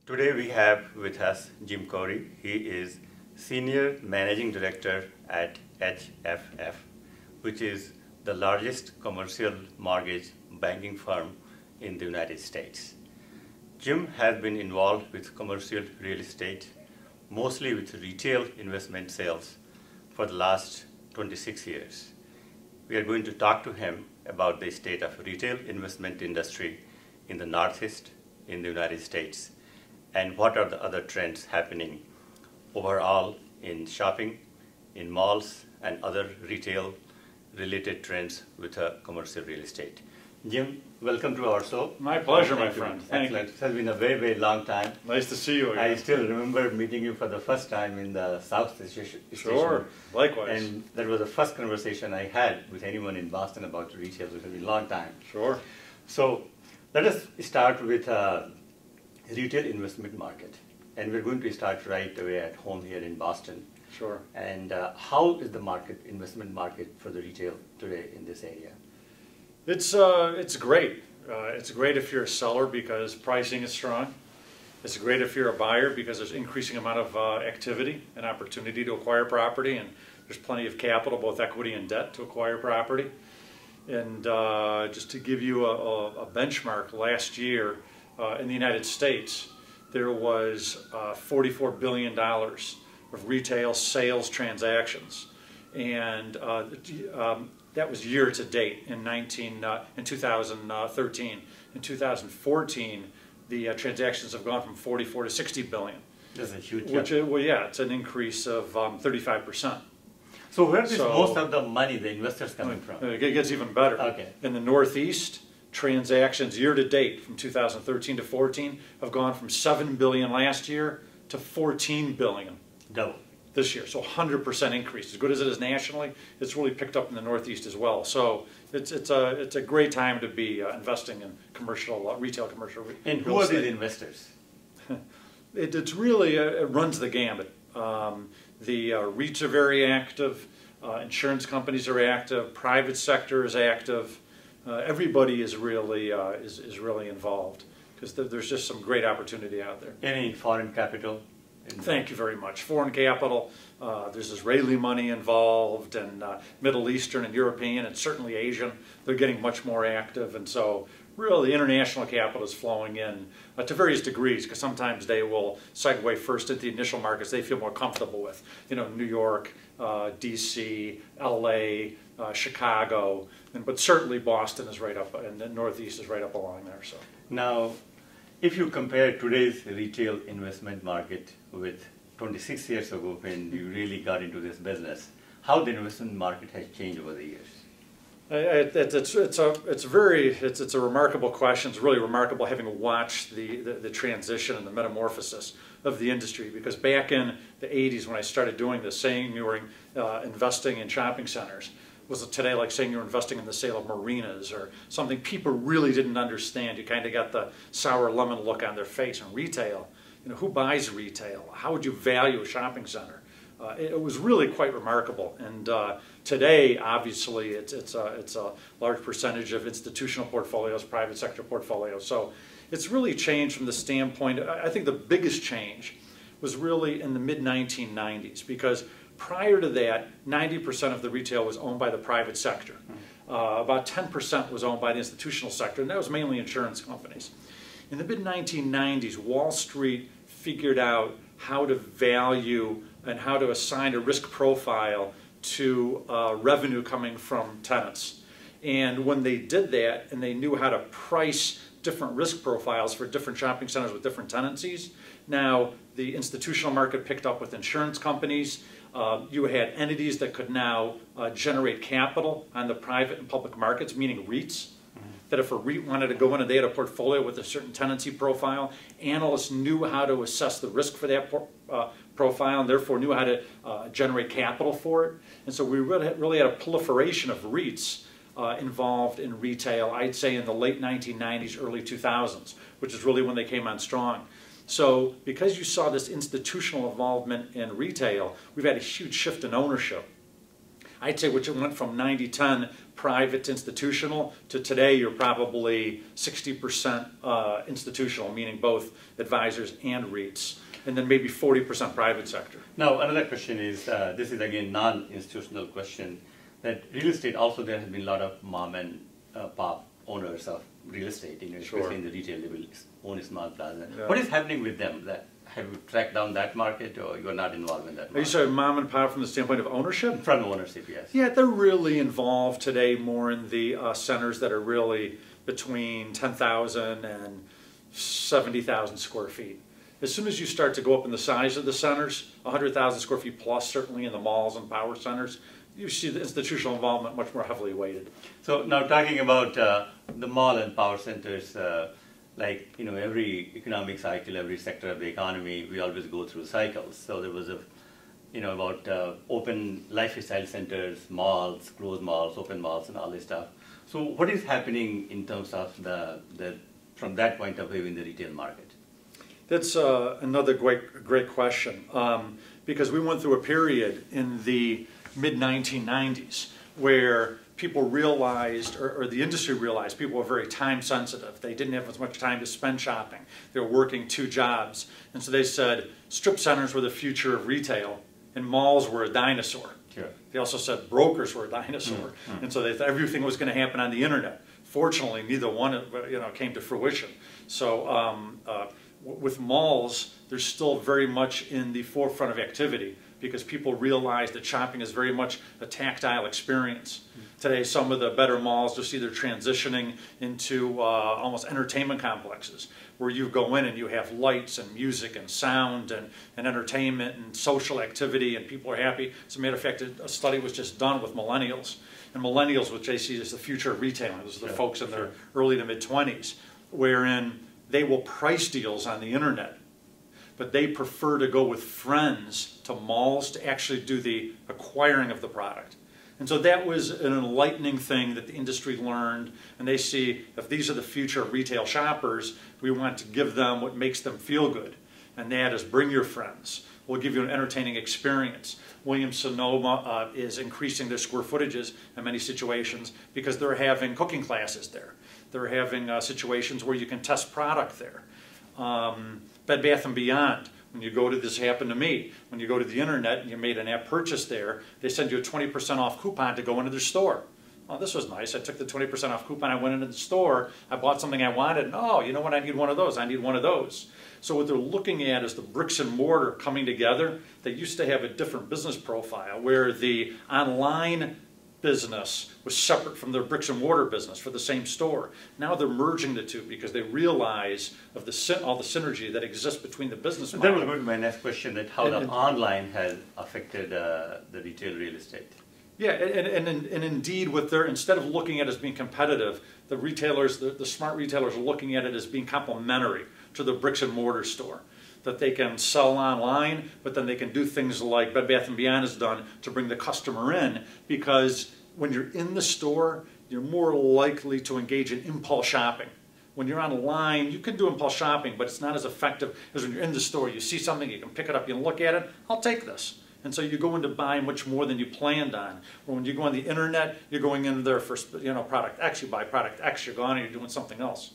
Today we have with us Jim Koury. He is Senior Managing Director at HFF, which is the largest commercial mortgage banking firm in the United States. Jim has been involved with commercial real estate, mostly with retail investment sales for the last 26 years. We are going to talk to him about the state of retail investment industry in the Northeast in the United States and what are the other trends happening overall in shopping, in malls, and other retail related trends with commercial real estate. Jim, welcome to our show. My pleasure, my friend. Thank you. Excellent. It has been a very, very long time. Nice to see you again. I still remember meeting you for the first time in the South Station. Sure, likewise. And that was the first conversation I had with anyone in Boston about retail. It has been a long time. Sure. So let us start with retail investment market. And we're going to start right away at home here in Boston. Sure. And how is the investment market for the retail today in this area? It's great. It's great if you're a seller because pricing is strong. It's great if you're a buyer because there's increasing amount of activity and opportunity to acquire property, and there's plenty of capital, both equity and debt, to acquire property. And just to give you a benchmark, last year in the United States, there was $44 billion of retail sales transactions, and that was year to date in 2013. In 2014, the transactions have gone from 44 to 60 billion. That's a huge jump. Well, yeah, it's an increase of 35%. So where is most of the money the investors coming from? It gets even better. Okay. In the Northeast, transactions year to date from 2013 to 14 have gone from 7 billion last year to 14 billion. Double. This year, so 100% increase. As good as it is nationally, it's really picked up in the Northeast as well. So it's a great time to be investing in retail commercial. And who are these investors? It's really it runs the gamut. The REITs are very active. Insurance companies are active. Private sector is active. Everybody is really involved because there's just some great opportunity out there. Any foreign capital? Thank you very much. Foreign capital, there's Israeli money involved, and Middle Eastern and European, and certainly Asian. They're getting much more active, and so really international capital is flowing in to various degrees, because sometimes they will segue first into the initial markets they feel more comfortable with. You know, New York, DC, LA, Chicago, but certainly Boston is right up, and the Northeast is right up along there. So now, if you compare today's retail investment market with 26 years ago when you really got into this business, how the investment market has changed over the years? It's a remarkable question. It's really remarkable having watched the transition and the metamorphosis of the industry, because back in the 80s when I started doing this, saying you were investing in shopping centers was today like saying you're investing in the sale of marinas or something people really didn't understand. You kind of got the sour lemon look on their face. In retail, you know, who buys retail? How would you value a shopping center? It was really quite remarkable. And today, obviously, it's a large percentage of institutional portfolios, private sector portfolios. So it's really changed from the standpoint. I think the biggest change was really in the mid-1990s, because prior to that, 90% of the retail was owned by the private sector. About 10% was owned by the institutional sector, and that was mainly insurance companies. In the mid-1990s, Wall Street figured out how to value and how to assign a risk profile to revenue coming from tenants. And when they did that, and they knew how to price different risk profiles for different shopping centers with different tenancies, now the institutional market picked up with insurance companies. You had entities that could now generate capital on the private and public markets, meaning REITs, that if a REIT wanted to go in and they had a portfolio with a certain tenancy profile, analysts knew how to assess the risk for that profile and therefore knew how to generate capital for it. And so we really had a proliferation of REITs involved in retail, I'd say in the late 1990s, early 2000s, which is really when they came on strong. So because you saw this institutional involvement in retail, we've had a huge shift in ownership. I'd say which went from 90-10 private to institutional to today you're probably 60% institutional, meaning both advisors and REITs, and then maybe 40% private sector. Now another question is, this is again non-institutional question, that real estate also there has been a lot of mom and pop owners of real estate, especially in the retail, they will own a small plaza. Yeah. What is happening with them? Have you tracked down that market, or you are not involved in that market? Are you saying mom and pop from the standpoint of ownership? From ownership, yes. Yeah, they're really involved today more in the centers that are really between 10,000 and 70,000 square feet. As soon as you start to go up in the size of the centers, 100,000 square feet plus, certainly in the malls and power centers, you see the institutional involvement much more heavily weighted. So now talking about the mall and power centers, like, every economic cycle, every sector of the economy, we always go through cycles. So there was about open lifestyle centers, malls, closed malls, open malls, and all this stuff. So what is happening in terms of from that point of view in the retail market? That's another great question, because we went through a period in the mid-1990s where people realized, or the industry realized, people were very time sensitive. They didn't have as much time to spend shopping. They were working 2 jobs. And so they said strip centers were the future of retail and malls were a dinosaur. Sure. They also said brokers were a dinosaur. And so they thought everything was going to happen on the internet. Fortunately, neither one came to fruition. So with malls, they're still very much in the forefront of activity because people realize that shopping is very much a tactile experience. Today, some of the better malls just either transitioning into almost entertainment complexes where you go in and you have lights and music and sound and entertainment and social activity and people are happy. As a matter of fact, a study was just done with millennials. And millennials, which they see as the future of retailing, those are the folks in their early to mid-20s, wherein they will price deals on the internet, but they prefer to go with friends to malls to actually do the acquiring of the product. And so that was an enlightening thing that the industry learned, and they see if these are the future retail shoppers, we want to give them what makes them feel good, and that is bring your friends. We'll give you an entertaining experience. Williams-Sonoma is increasing their square footages in many situations because they're having cooking classes there. They're having situations where you can test product there. Bed Bath & Beyond, when you go to this happened to me, when you go to the internet and you made an app purchase there, they send you a 20% off coupon to go into their store. Oh, this was nice. I took the 20% off coupon, I went into the store, I bought something I wanted, and oh, you know what, I need one of those, I need one of those. So what they're looking at is the bricks and mortar coming together. They used to have a different business profile where the online business was separate from their bricks and mortar business for the same store. Now they're merging the two because they realize of all the synergy that exists between the business model. That will go to my next question, that how the online has affected the retail real estate. Yeah, and indeed, instead of looking at it as being competitive, the retailers, the smart retailers are looking at it as being complementary to the bricks and mortar store. That they can sell online, but then they can do things like Bed Bath & Beyond has done to bring the customer in, because when you're in the store, you're more likely to engage in impulse shopping. When you're online, you can do impulse shopping, but it's not as effective as when you're in the store. You see something, you can pick it up, you can look at it, I'll take this. And so you go in to buy much more than you planned on. Or when you go on the internet, you're going in there for product X, you buy product X, you're gone and you're doing something else.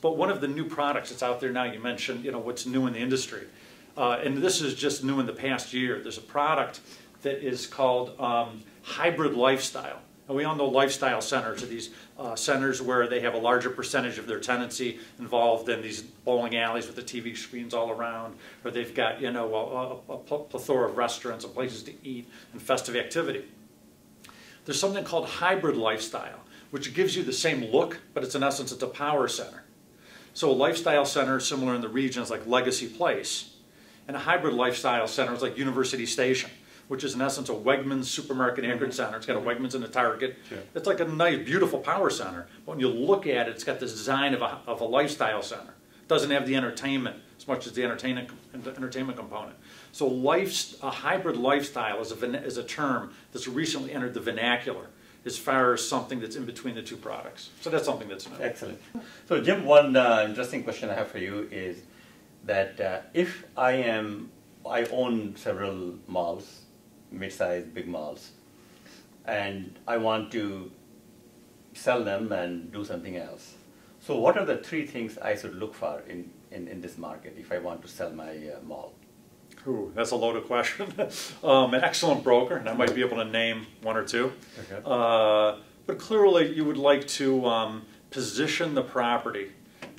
But one of the new products that's out there now, you mentioned what's new in the industry. And this is just new in the past year. There's a product that is called hybrid lifestyle. And we all know lifestyle centers are these centers where they have a larger percentage of their tenancy involved in these bowling alleys with the TV screens all around, or they've got a plethora of restaurants and places to eat and festive activity. There's something called hybrid lifestyle, which gives you the same look, but it's in essence it's a power center. So a lifestyle center is similar in the regions like Legacy Place, and a hybrid lifestyle center is like University Station, which is in essence a Wegmans supermarket anchored center. It's got a Wegmans and a Target. Sure. It's like a nice, beautiful power center. But when you look at it, it's got the design of a lifestyle center. It doesn't have the entertainment as much as the entertainment component. So a hybrid lifestyle is a term that's recently entered the vernacular as far as something that's in between the two products. So that's something that's new. Excellent. So Jim, one interesting question I have for you is that if I own several malls, mid-sized, big malls, and I want to sell them and do something else. So what are the three things I should look for in this market if I want to sell my mall? Ooh, that's a loaded question. An excellent broker, and I might be able to name one or two. Okay. But clearly, you would like to position the property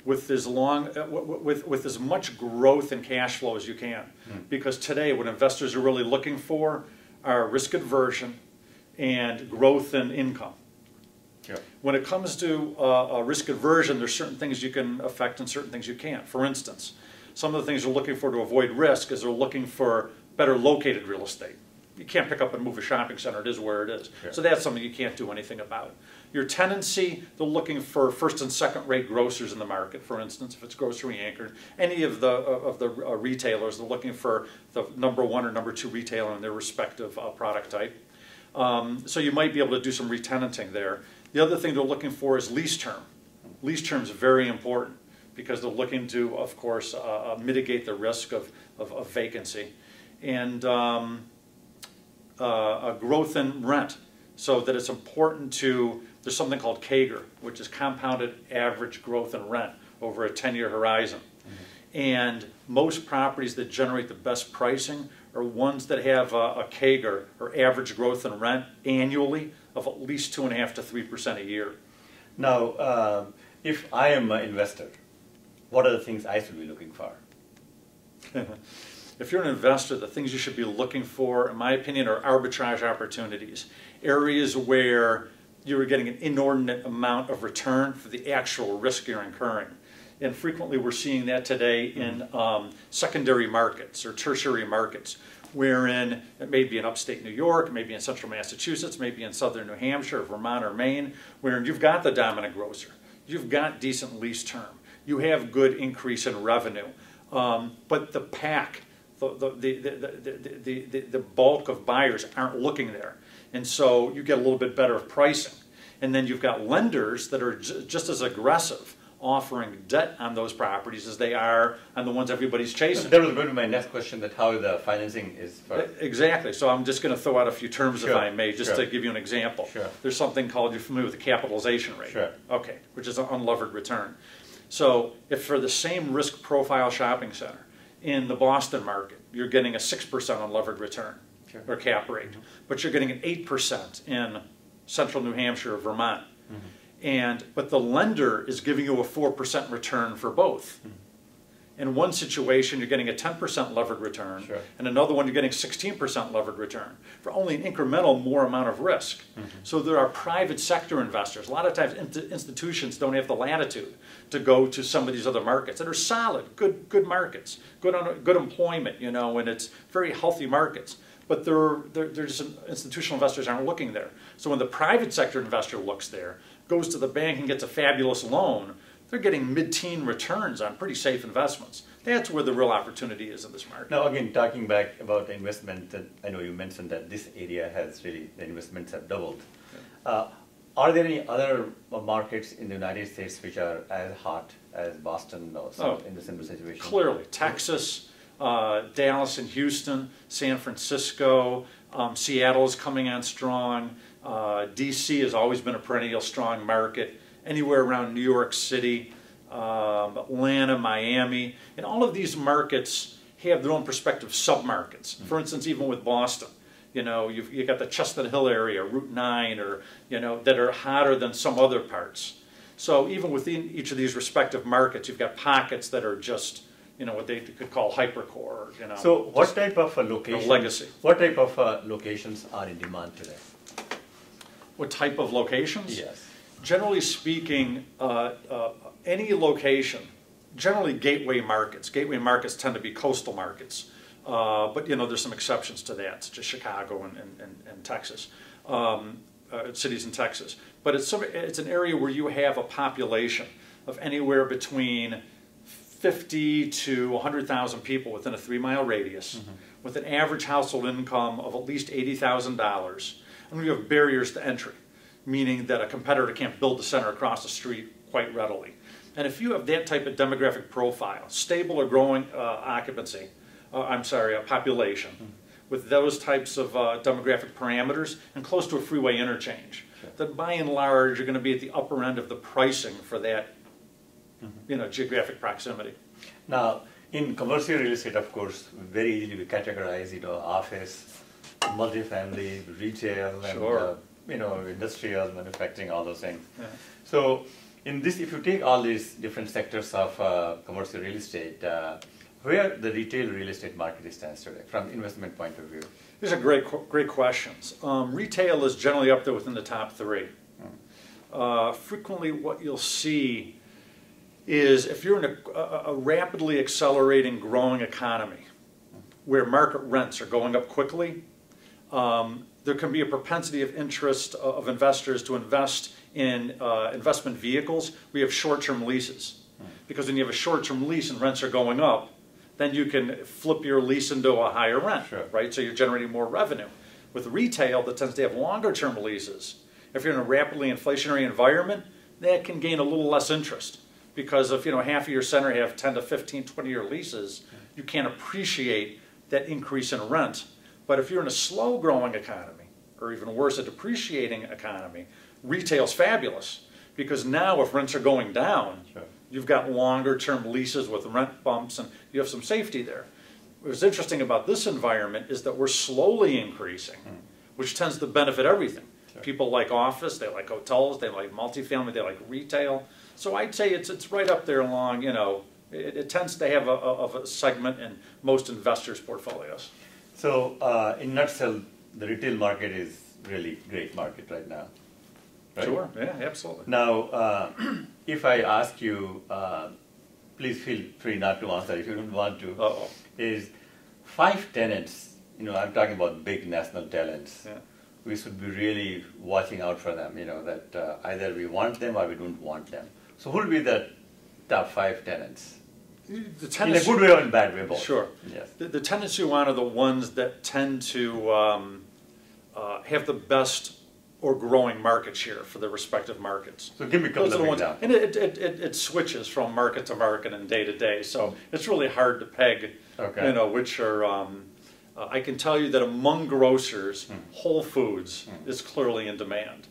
with as with as much growth and cash flow as you can, because today, what investors are really looking for are risk aversion and growth in income. Yep. When it comes to risk aversion, there's certain things you can affect and certain things you can't. For instance, some of the things they're looking for to avoid risk is they're looking for better located real estate. You can't pick up and move a shopping center. It is where it is. Sure. So that's something you can't do anything about. Your tenancy, they're looking for first and second rate grocers in the market, for instance, if it's grocery anchored. Any of the retailers, they're looking for the number one or number two retailer in their respective product type. So you might be able to do some retenanting there. The other thing they're looking for is lease term. Lease term is very important because they're looking to, of course, mitigate the risk of vacancy. And growth in rent, so that it's important to, there's something called CAGR, which is compounded average growth in rent over a 10-year horizon. And most properties that generate the best pricing are ones that have a CAGR, or average growth in rent, annually of at least 2.5% to 3% a year. Now, if I am an investor, what are the things I should be looking for? If you're an investor, the things you should be looking for, in my opinion, are arbitrage opportunities. Areas where you're getting an inordinate amount of return for the actual risk you're incurring. And frequently we're seeing that today in secondary markets or tertiary markets, wherein it may be in upstate New York, it may be in central Massachusetts, maybe in southern New Hampshire, Vermont, or Maine, wherein you've got the dominant grocer, you've got decent lease term, you have good increase in revenue, but the pack, the bulk of buyers aren't looking there. And so you get a little bit better pricing. And then you've got lenders that are just as aggressive offering debt on those properties as they are on the ones everybody's chasing. That was going to be my next question, that how the financing is for... Exactly. So I'm just going to throw out a few terms, Sure. if I may, just to give you an example. Sure. There's something called, you're familiar with the capitalization rate. Sure. Okay, which is an unlevered return. So if for the same risk profile shopping center in the Boston market, you're getting a 6% unlevered return, Sure. or cap rate, but you're getting an 8% in central New Hampshire or Vermont. But the lender is giving you a 4% return for both. In one situation, you're getting a 10% levered return, Sure. and another one, you're getting 16% levered return for only an incremental more amount of risk. So there are private sector investors. A lot of times institutions don't have the latitude to go to some of these other markets that are solid, good markets, good employment, you know, and it's very healthy markets. But there's institutional investors aren't looking there. So when the private sector investor looks there, goes to the bank and gets a fabulous loan, they're getting mid-teen returns on pretty safe investments. That's where the real opportunity is in this market. Now again, talking back about the investment, I know you mentioned that this area has really, the investments have doubled. Yeah. Are there any other markets in the United States which are as hot as Boston or in the similar situation? Clearly, Texas, Dallas and Houston, San Francisco, Seattle is coming on strong. DC has always been a perennial strong market. Anywhere around New York City, Atlanta, Miami, and all of these markets have their own prospective sub-markets. For instance, even with Boston, you know, you've got the Chestnut Hill area, Route 9, or, you know, that are hotter than some other parts. So even within each of these respective markets, you've got pockets that are just, you know, what they could call hypercore, you know. So what type of locations? Legacy. What type of locations are in demand today? What type of locations? Yes. Generally speaking, any location, generally gateway markets. Gateway markets tend to be coastal markets, but you know there's some exceptions to that, such as Chicago and Texas, cities in Texas. But it's an area where you have a population of anywhere between 50 to 100,000 people within a 3-mile radius, with an average household income of at least $80,000, and we have barriers to entry, meaning that a competitor can't build the center across the street quite readily. And if you have that type of demographic profile, stable or growing occupancy, population, with those types of demographic parameters and close to a freeway interchange, that by and large you're going to be at the upper end of the pricing for that geographic proximity. Now, in commercial real estate, of course, very easily we categorize, office, multifamily, retail, and industrial, manufacturing, all those things. Yeah. So, in this, if you take all these different sectors of commercial real estate, where the retail real estate market stands today, from investment point of view? These are great questions. Retail is generally up there within the top three. Frequently, what you'll see is if you're in a rapidly accelerating, growing economy where market rents are going up quickly, there can be a propensity of interest of investors to invest in investment vehicles. We have short-term leases. Because when you have a short-term lease and rents are going up, then you can flip your lease into a higher rent, right? So you're generating more revenue. With retail, that tends to have longer-term leases. If you're in a rapidly inflationary environment, that can gain a little less interest. Because if half of your center have 10 to 15, 20-year leases, you can't appreciate that increase in rent. But if you're in a slow-growing economy, or even worse, a depreciating economy, retail's fabulous. Because now if rents are going down, you've got longer-term leases with rent bumps, and you have some safety there. What's interesting about this environment is that we're slowly increasing, which tends to benefit everything. People like office, they like hotels, they like multifamily, they like retail. So I'd say it's right up there along, it tends to have a segment in most investors' portfolios. So in a nutshell, the retail market is really great market right now. Right? Sure, yeah, absolutely. Now, if I ask you, please feel free not to answer if you don't want to, is 5 tenants, I'm talking about big national talents, we should be really watching out for them, that either we want them or we don't want them. So who will be the top 5 tenants? The tenants, in a good way or in a bad way, both. Sure. Yes. The tenants you want are the ones that tend to have the best or growing market share for their respective markets. So give me a couple of examples. And it switches from market to market and day to day, so it's really hard to peg, which are, I can tell you that among grocers, Whole Foods is clearly in demand.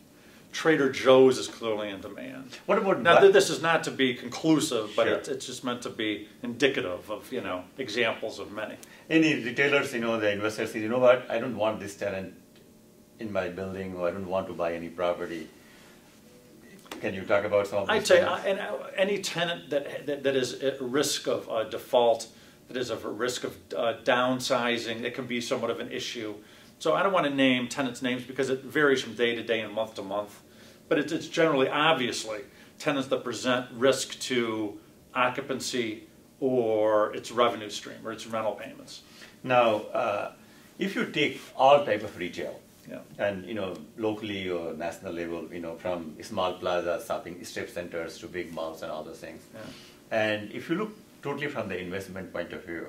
Trader Joe's is clearly in demand. What about now? This is not to be conclusive, but it's just meant to be indicative of examples of many. Any retailers, the investors say, what, I don't want this tenant in my building, or I don't want to buy any property. Can you talk about some of these? I'd say any tenant that is at risk of default, that is at risk of downsizing, it can be somewhat of an issue. So I don't want to name tenants' names because it varies from day to day and month to month. But it's generally, obviously, tenants that present risk to occupancy or its revenue stream or its rental payments. Now, if you take all type of retail, and locally or national level, from small plazas, shopping strip centers to big malls and all those things, and if you look totally from the investment point of view,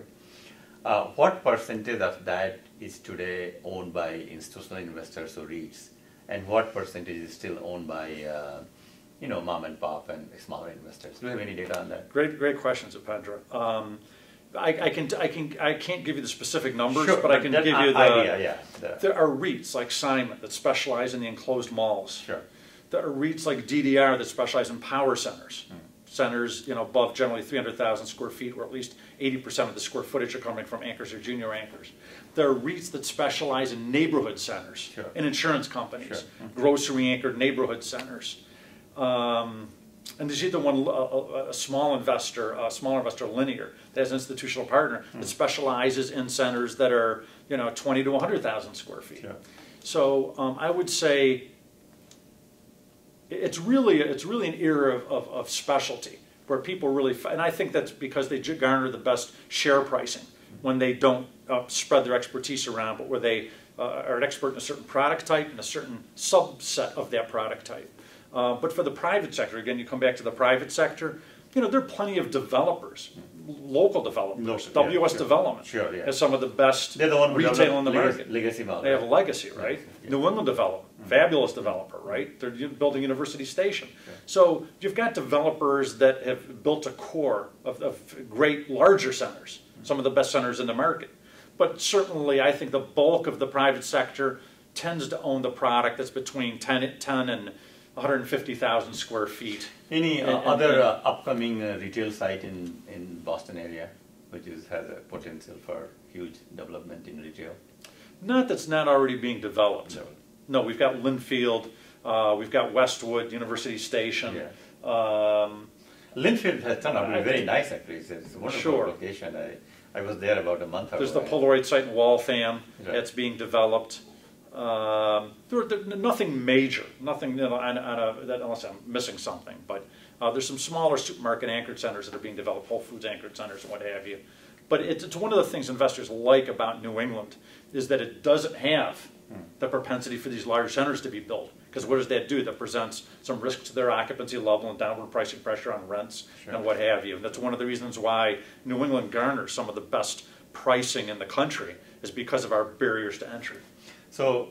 what percentage of that is today owned by institutional investors or REITs, and what percentage is still owned by mom and pop and smaller investors? Do you have any data on that? Great questions, Upendra. I can't give you the specific numbers, but I can give you the idea. There are REITs like Simon that specialize in the enclosed malls. Sure. There are REITs like DDR that specialize in power centers. Centers, above generally 300,000 square feet, where at least 80% of the square footage are coming from anchors or junior anchors. There are REITs that specialize in neighborhood centers, in insurance companies, grocery anchored neighborhood centers. And there's either one, a small investor, Linear, that has an institutional partner that specializes in centers that are, 20 to 100,000 square feet. So I would say it's really an era of specialty where people really, and I think that's because they garner the best share pricing when they don't spread their expertise around, but where they are an expert in a certain product type and a certain subset of that product type. But for the private sector, again, you come back to the private sector, there are plenty of developers, local developers. WS Development has some of the best retail in the market. Legacy model. They have a legacy, right? New England Development, fabulous developer, right? They're building University Station. So you've got developers that have built a core of great larger centers, some of the best centers in the market. But certainly, I think the bulk of the private sector tends to own the product that's between 10 and 150,000 square feet. Any other upcoming retail site in Boston area, which has a potential for huge development in retail? Not that's not already being developed. No. No, we've got Linfield, we've got Westwood, University Station. Yeah. Linfield has turned out to be very nice, actually. It's a wonderful location. I was there about a month ago. There's the Polaroid site in Waltham that's being developed. Nothing major, nothing unless I'm missing something. But there's some smaller supermarket anchored centers that are being developed, Whole Foods anchored centers and what have you. But it's one of the things investors like about New England is that it doesn't have the propensity for these large centers to be built. Because what does that do? That presents some risk to their occupancy level and downward pricing pressure on rents and what have you. And that's one of the reasons why New England garners some of the best pricing in the country is because of our barriers to entry. So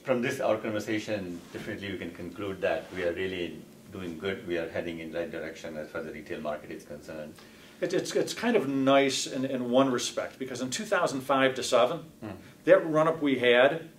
from this, our conversation, definitely we can conclude that we are really doing good. We are heading in the right direction as far as the retail market is concerned. It's kind of nice in one respect, because in 2005 to 7, that run-up we had,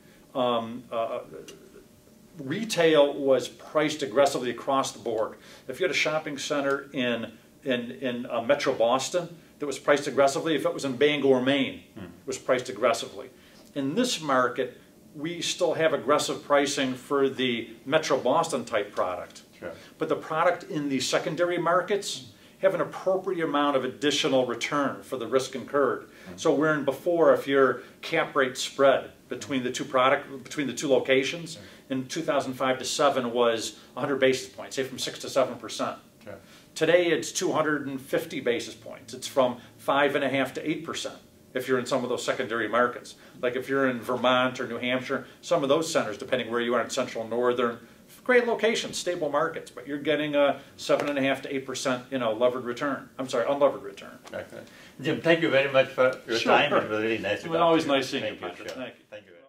retail was priced aggressively across the board. If you had a shopping center in Metro Boston that was priced aggressively, if it was in Bangor, Maine, it was priced aggressively. In this market, we still have aggressive pricing for the Metro Boston type product. Sure. But the product in the secondary markets have an appropriate amount of additional return for the risk incurred. So wherein before, if your cap rate spread between the two locations in 2005 to 7 was 100 basis points, say from 6 to 7%. Sure. Today it's 250 basis points. It's from 5.5% to 8% if you're in some of those secondary markets. Like if you're in Vermont or New Hampshire, some of those centers, depending where you are in central and northern, great locations, stable markets, but you're getting a 7.5% to 8%, levered return. I'm sorry, unlevered return. Okay. Jim, thank you very much for your time. It was really nice to talk to you. Always nice seeing you, Patrick. Patrick. Thank you very much.